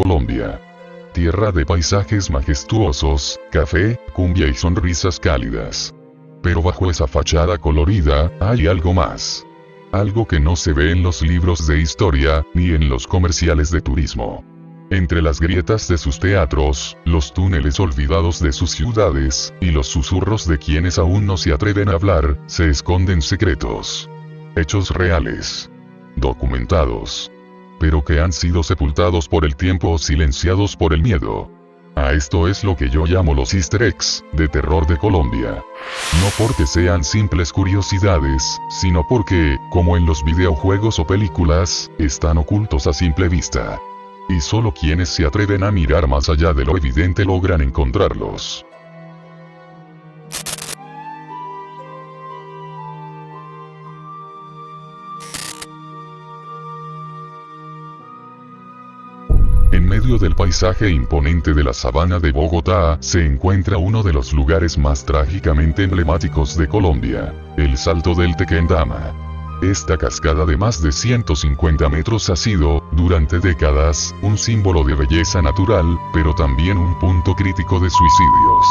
Colombia. Tierra de paisajes majestuosos, café, cumbia y sonrisas cálidas. Pero bajo esa fachada colorida, hay algo más. Algo que no se ve en los libros de historia, ni en los comerciales de turismo. Entre las grietas de sus teatros, los túneles olvidados de sus ciudades, y los susurros de quienes aún no se atreven a hablar, se esconden secretos. Hechos reales. Documentados. Pero que han sido sepultados por el tiempo o silenciados por el miedo. A esto es lo que yo llamo los easter eggs, de terror de Colombia. No porque sean simples curiosidades, sino porque, como en los videojuegos o películas, están ocultos a simple vista. Y solo quienes se atreven a mirar más allá de lo evidente logran encontrarlos. En medio del paisaje imponente de la sabana de Bogotá, se encuentra uno de los lugares más trágicamente emblemáticos de Colombia, el Salto del Tequendama. Esta cascada de más de 150 metros ha sido, durante décadas, un símbolo de belleza natural, pero también un punto crítico de suicidios.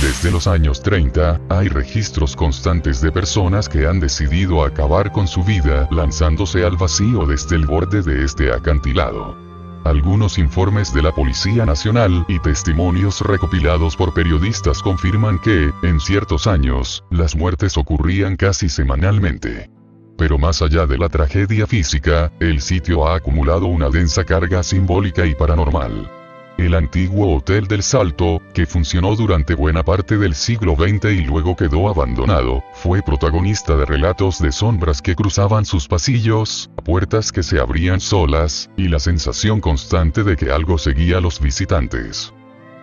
Desde los años 30, hay registros constantes de personas que han decidido acabar con su vida lanzándose al vacío desde el borde de este acantilado. Algunos informes de la Policía Nacional y testimonios recopilados por periodistas confirman que, en ciertos años, las muertes ocurrían casi semanalmente. Pero más allá de la tragedia física, el sitio ha acumulado una densa carga simbólica y paranormal. El antiguo Hotel del Salto, que funcionó durante buena parte del siglo XX y luego quedó abandonado, fue protagonista de relatos de sombras que cruzaban sus pasillos, puertas que se abrían solas, y la sensación constante de que algo seguía a los visitantes.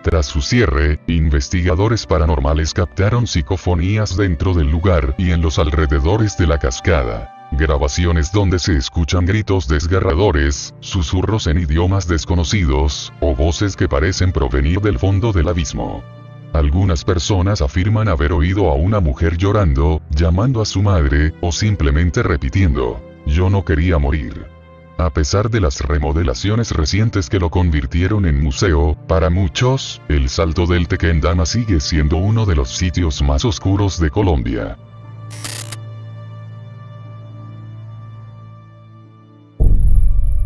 Tras su cierre, investigadores paranormales captaron psicofonías dentro del lugar y en los alrededores de la cascada. Grabaciones donde se escuchan gritos desgarradores, susurros en idiomas desconocidos, o voces que parecen provenir del fondo del abismo. Algunas personas afirman haber oído a una mujer llorando, llamando a su madre, o simplemente repitiendo, "Yo no quería morir". A pesar de las remodelaciones recientes que lo convirtieron en museo, para muchos, el Salto del Tequendama sigue siendo uno de los sitios más oscuros de Colombia.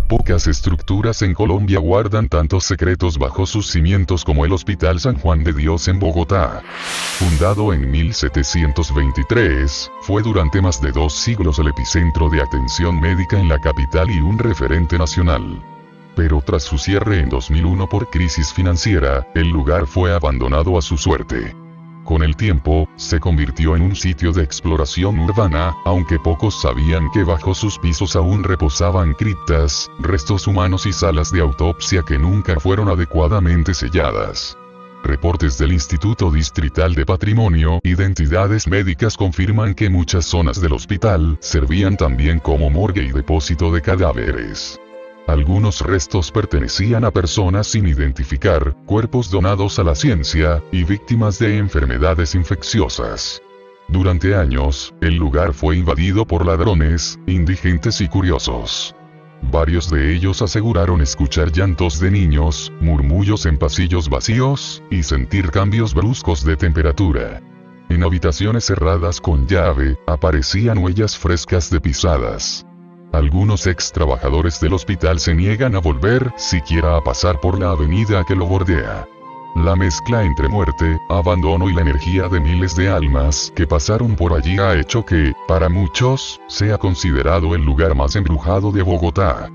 Pocas estructuras en Colombia guardan tantos secretos bajo sus cimientos como el Hospital San Juan de Dios en Bogotá. Fundado en 1723, fue durante más de 2 siglos el epicentro de atención médica en la capital y un referente nacional. Pero tras su cierre en 2001 por crisis financiera, el lugar fue abandonado a su suerte. Con el tiempo, se convirtió en un sitio de exploración urbana, aunque pocos sabían que bajo sus pisos aún reposaban criptas, restos humanos y salas de autopsia que nunca fueron adecuadamente selladas. Reportes del Instituto Distrital de Patrimonio y de entidades médicas confirman que muchas zonas del hospital servían también como morgue y depósito de cadáveres. Algunos restos pertenecían a personas sin identificar, cuerpos donados a la ciencia, y víctimas de enfermedades infecciosas. Durante años, el lugar fue invadido por ladrones, indigentes y curiosos. Varios de ellos aseguraron escuchar llantos de niños, murmullos en pasillos vacíos, y sentir cambios bruscos de temperatura. En habitaciones cerradas con llave, aparecían huellas frescas de pisadas. Algunos ex trabajadores del hospital se niegan a volver siquiera a pasar por la avenida que lo bordea. La mezcla entre muerte, abandono y la energía de miles de almas que pasaron por allí ha hecho que, para muchos, sea considerado el lugar más embrujado de Bogotá.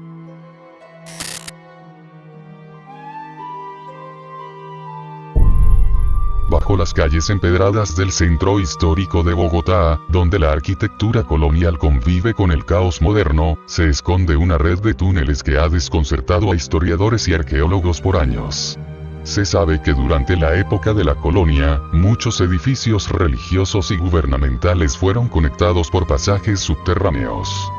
Bajo las calles empedradas del centro histórico de Bogotá, donde la arquitectura colonial convive con el caos moderno, se esconde una red de túneles que ha desconcertado a historiadores y arqueólogos por años. Se sabe que durante la época de la colonia, muchos edificios religiosos y gubernamentales fueron conectados por pasajes subterráneos.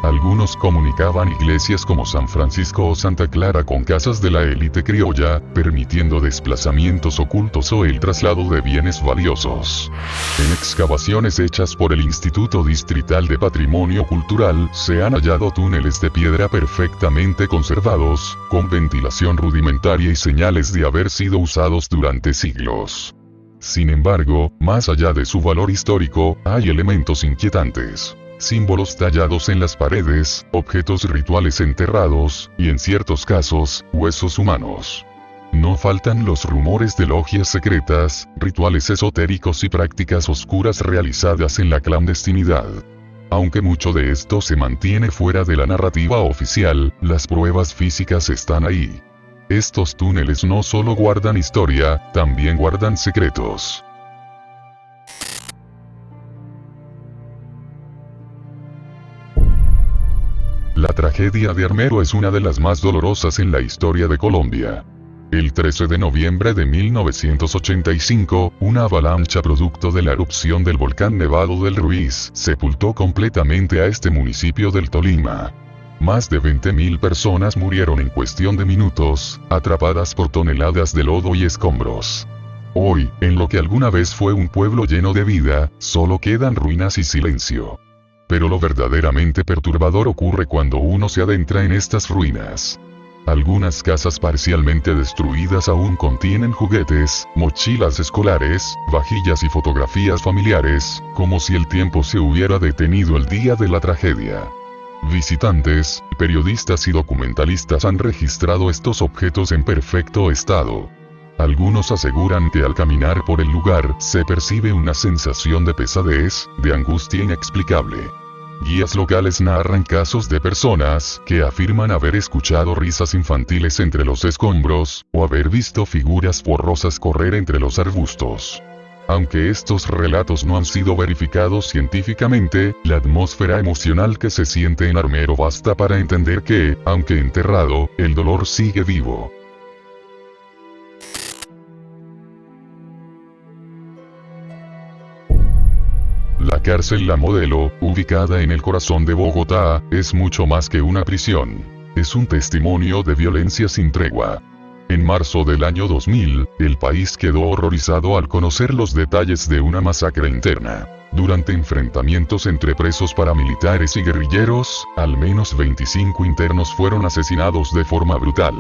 Algunos comunicaban iglesias como San Francisco o Santa Clara con casas de la élite criolla, permitiendo desplazamientos ocultos o el traslado de bienes valiosos. En excavaciones hechas por el Instituto Distrital de Patrimonio Cultural, se han hallado túneles de piedra perfectamente conservados, con ventilación rudimentaria y señales de haber sido usados durante siglos. Sin embargo, más allá de su valor histórico, hay elementos inquietantes. Símbolos tallados en las paredes, objetos rituales enterrados, y en ciertos casos, huesos humanos. No faltan los rumores de logias secretas, rituales esotéricos y prácticas oscuras realizadas en la clandestinidad. Aunque mucho de esto se mantiene fuera de la narrativa oficial, las pruebas físicas están ahí. Estos túneles no solo guardan historia, también guardan secretos. La tragedia de Armero es una de las más dolorosas en la historia de Colombia. El 13 de noviembre de 1985, una avalancha producto de la erupción del volcán Nevado del Ruiz sepultó completamente a este municipio del Tolima. Más de 20.000 personas murieron en cuestión de minutos, atrapadas por toneladas de lodo y escombros. Hoy, en lo que alguna vez fue un pueblo lleno de vida, solo quedan ruinas y silencio. Pero lo verdaderamente perturbador ocurre cuando uno se adentra en estas ruinas. Algunas casas parcialmente destruidas aún contienen juguetes, mochilas escolares, vajillas y fotografías familiares, como si el tiempo se hubiera detenido el día de la tragedia. Visitantes, periodistas y documentalistas han registrado estos objetos en perfecto estado. Algunos aseguran que al caminar por el lugar se percibe una sensación de pesadez, de angustia inexplicable. Guías locales narran casos de personas que afirman haber escuchado risas infantiles entre los escombros, o haber visto figuras borrosas correr entre los arbustos. Aunque estos relatos no han sido verificados científicamente, la atmósfera emocional que se siente en Armero basta para entender que, aunque enterrado, el dolor sigue vivo. La cárcel La Modelo, ubicada en el corazón de Bogotá, es mucho más que una prisión. Es un testimonio de violencia sin tregua. En marzo del año 2000, el país quedó horrorizado al conocer los detalles de una masacre interna. Durante enfrentamientos entre presos paramilitares y guerrilleros, al menos 25 internos fueron asesinados de forma brutal.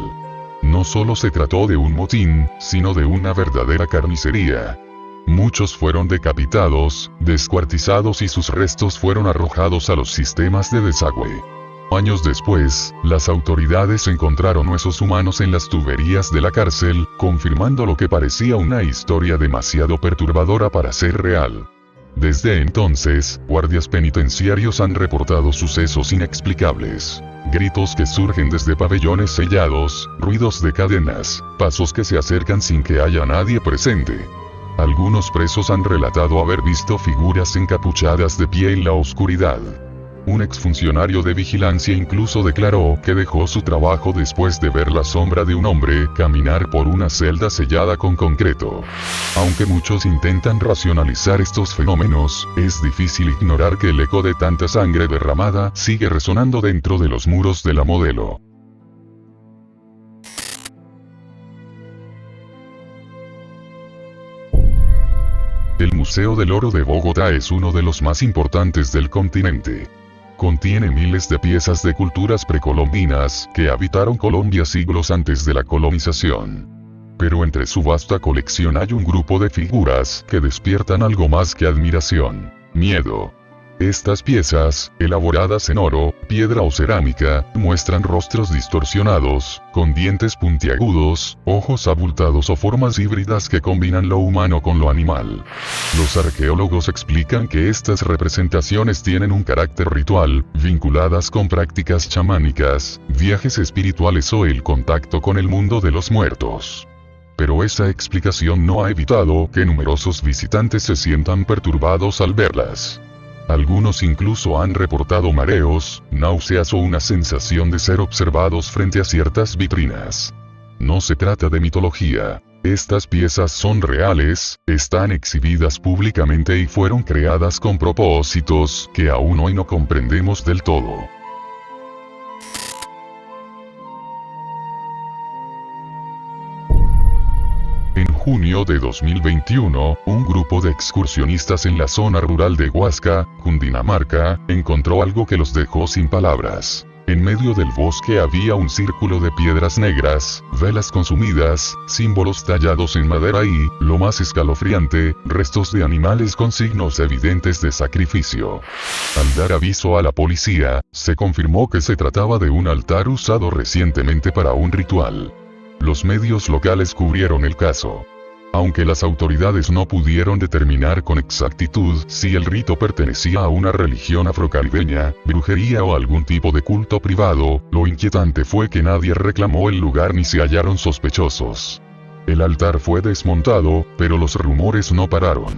No solo se trató de un motín, sino de una verdadera carnicería. Muchos fueron decapitados, descuartizados y sus restos fueron arrojados a los sistemas de desagüe. Años después, las autoridades encontraron huesos humanos en las tuberías de la cárcel, confirmando lo que parecía una historia demasiado perturbadora para ser real. Desde entonces, guardias penitenciarios han reportado sucesos inexplicables. Gritos que surgen desde pabellones sellados, ruidos de cadenas, pasos que se acercan sin que haya nadie presente. Algunos presos han relatado haber visto figuras encapuchadas de pie en la oscuridad. Un exfuncionario de vigilancia incluso declaró que dejó su trabajo después de ver la sombra de un hombre caminar por una celda sellada con concreto. Aunque muchos intentan racionalizar estos fenómenos, es difícil ignorar que el eco de tanta sangre derramada sigue resonando dentro de los muros de La Modelo. El Museo del Oro de Bogotá es uno de los más importantes del continente. Contiene miles de piezas de culturas precolombinas que habitaron Colombia siglos antes de la colonización. Pero entre su vasta colección hay un grupo de figuras que despiertan algo más que admiración: miedo. Estas piezas, elaboradas en oro, piedra o cerámica, muestran rostros distorsionados, con dientes puntiagudos, ojos abultados o formas híbridas que combinan lo humano con lo animal. Los arqueólogos explican que estas representaciones tienen un carácter ritual, vinculadas con prácticas chamánicas, viajes espirituales o el contacto con el mundo de los muertos. Pero esa explicación no ha evitado que numerosos visitantes se sientan perturbados al verlas. Algunos incluso han reportado mareos, náuseas o una sensación de ser observados frente a ciertas vitrinas. No se trata de mitología. Estas piezas son reales, están exhibidas públicamente y fueron creadas con propósitos que aún hoy no comprendemos del todo. junio de 2021, un grupo de excursionistas en la zona rural de Huasca, Cundinamarca, encontró algo que los dejó sin palabras. En medio del bosque había un círculo de piedras negras, velas consumidas, símbolos tallados en madera y, lo más escalofriante, restos de animales con signos evidentes de sacrificio. Al dar aviso a la policía, se confirmó que se trataba de un altar usado recientemente para un ritual. Los medios locales cubrieron el caso. Aunque las autoridades no pudieron determinar con exactitud si el rito pertenecía a una religión afrocaribeña, brujería o algún tipo de culto privado, lo inquietante fue que nadie reclamó el lugar ni se hallaron sospechosos. El altar fue desmontado, pero los rumores no pararon.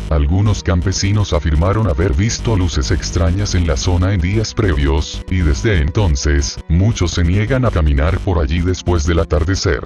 Algunos campesinos afirmaron haber visto luces extrañas en la zona en días previos, y desde entonces, muchos se niegan a caminar por allí después del atardecer.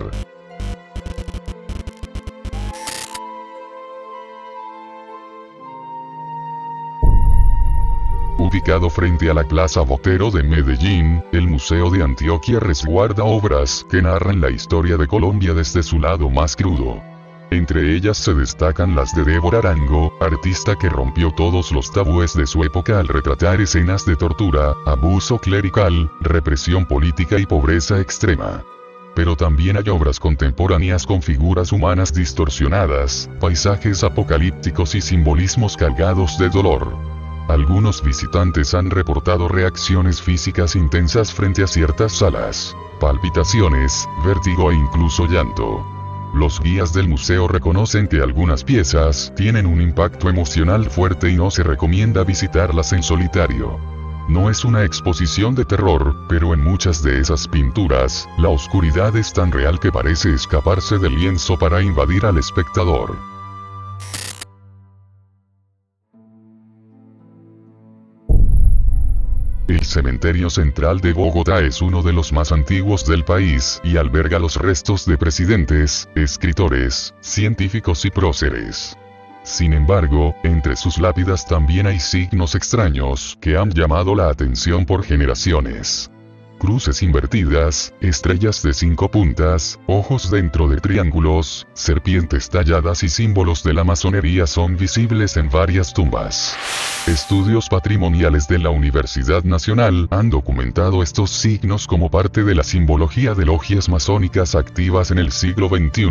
Ubicado frente a la Plaza Botero de Medellín, el Museo de Antioquia resguarda obras que narran la historia de Colombia desde su lado más crudo. Entre ellas se destacan las de Débora Arango, artista que rompió todos los tabúes de su época al retratar escenas de tortura, abuso clerical, represión política y pobreza extrema. Pero también hay obras contemporáneas con figuras humanas distorsionadas, paisajes apocalípticos y simbolismos cargados de dolor. Algunos visitantes han reportado reacciones físicas intensas frente a ciertas salas, palpitaciones, vértigo e incluso llanto. Los guías del museo reconocen que algunas piezas tienen un impacto emocional fuerte y no se recomienda visitarlas en solitario. No es una exposición de terror, pero en muchas de esas pinturas, la oscuridad es tan real que parece escaparse del lienzo para invadir al espectador. El Cementerio Central de Bogotá es uno de los más antiguos del país y alberga los restos de presidentes, escritores, científicos y próceres. Sin embargo, entre sus lápidas también hay signos extraños que han llamado la atención por generaciones. Cruces invertidas, estrellas de 5 puntas, ojos dentro de triángulos, serpientes talladas y símbolos de la masonería son visibles en varias tumbas. Estudios patrimoniales de la Universidad Nacional han documentado estos signos como parte de la simbología de logias masónicas activas en el siglo XXI.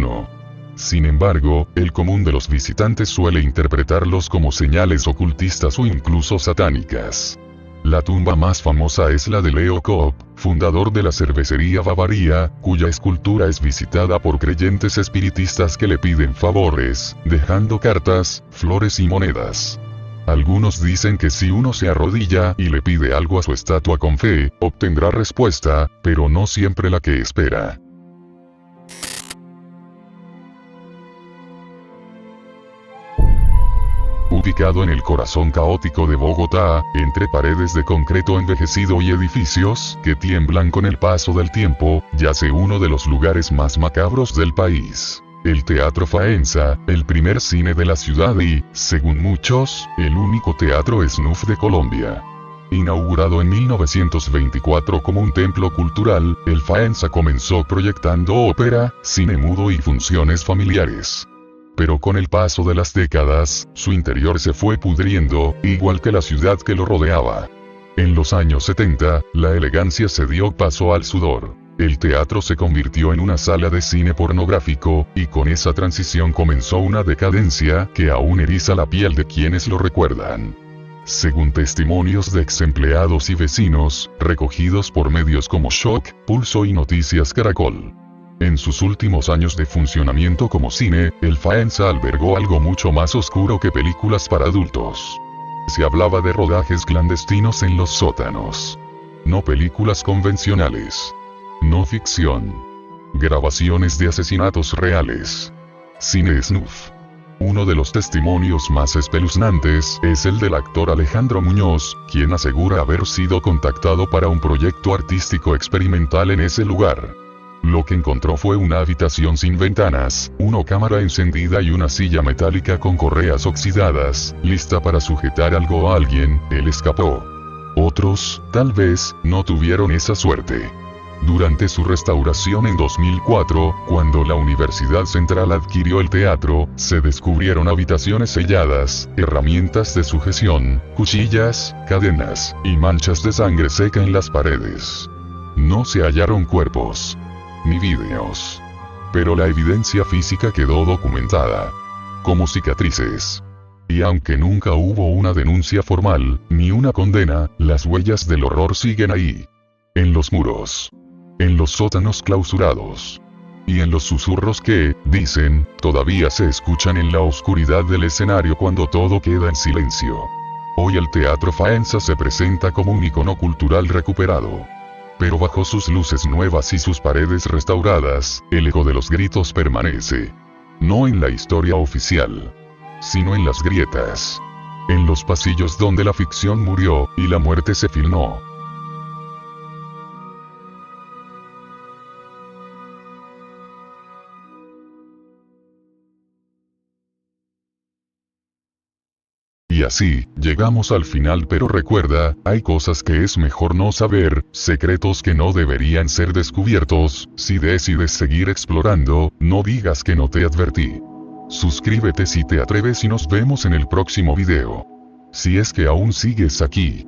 Sin embargo, el común de los visitantes suele interpretarlos como señales ocultistas o incluso satánicas. La tumba más famosa es la de Leo Koop, fundador de la cervecería Bavaria, cuya escultura es visitada por creyentes espiritistas que le piden favores, dejando cartas, flores y monedas. Algunos dicen que si uno se arrodilla y le pide algo a su estatua con fe, obtendrá respuesta, pero no siempre la que espera. Ubicado en el corazón caótico de Bogotá, entre paredes de concreto envejecido y edificios que tiemblan con el paso del tiempo, yace uno de los lugares más macabros del país. El Teatro Faenza, el primer cine de la ciudad y, según muchos, el único teatro snuff de Colombia. Inaugurado en 1924 como un templo cultural, el Faenza comenzó proyectando ópera, cine mudo y funciones familiares. Pero con el paso de las décadas, su interior se fue pudriendo, igual que la ciudad que lo rodeaba. En los años 70, la elegancia se dio paso al sudor. El teatro se convirtió en una sala de cine pornográfico, y con esa transición comenzó una decadencia que aún eriza la piel de quienes lo recuerdan. Según testimonios de ex empleados y vecinos, recogidos por medios como Shock, Pulso y Noticias Caracol. En sus últimos años de funcionamiento como cine, el Faenza albergó algo mucho más oscuro que películas para adultos. Se hablaba de rodajes clandestinos en los sótanos. No películas convencionales. No ficción. Grabaciones de asesinatos reales. Cine snuff. Uno de los testimonios más espeluznantes es el del actor Alejandro Muñoz, quien asegura haber sido contactado para un proyecto artístico experimental en ese lugar. Lo que encontró fue una habitación sin ventanas, una cámara encendida y una silla metálica con correas oxidadas, lista para sujetar algo a alguien. Él escapó. Otros, tal vez, no tuvieron esa suerte. Durante su restauración en 2004, cuando la Universidad Central adquirió el teatro, se descubrieron habitaciones selladas, herramientas de sujeción, cuchillas, cadenas, y manchas de sangre seca en las paredes. No se hallaron cuerpos, ni vídeos. Pero la evidencia física quedó documentada, como cicatrices. Y aunque nunca hubo una denuncia formal, ni una condena, las huellas del horror siguen ahí. En los muros. En los sótanos clausurados. Y en los susurros que, dicen, todavía se escuchan en la oscuridad del escenario cuando todo queda en silencio. Hoy el Teatro Faenza se presenta como un icono cultural recuperado. Pero bajo sus luces nuevas y sus paredes restauradas, el eco de los gritos permanece. No en la historia oficial, sino en las grietas. En los pasillos donde la ficción murió, y la muerte se filmó. Y así, llegamos al final, pero recuerda, hay cosas que es mejor no saber, secretos que no deberían ser descubiertos. Si decides seguir explorando, no digas que no te advertí. Suscríbete si te atreves y nos vemos en el próximo video. Si es que aún sigues aquí.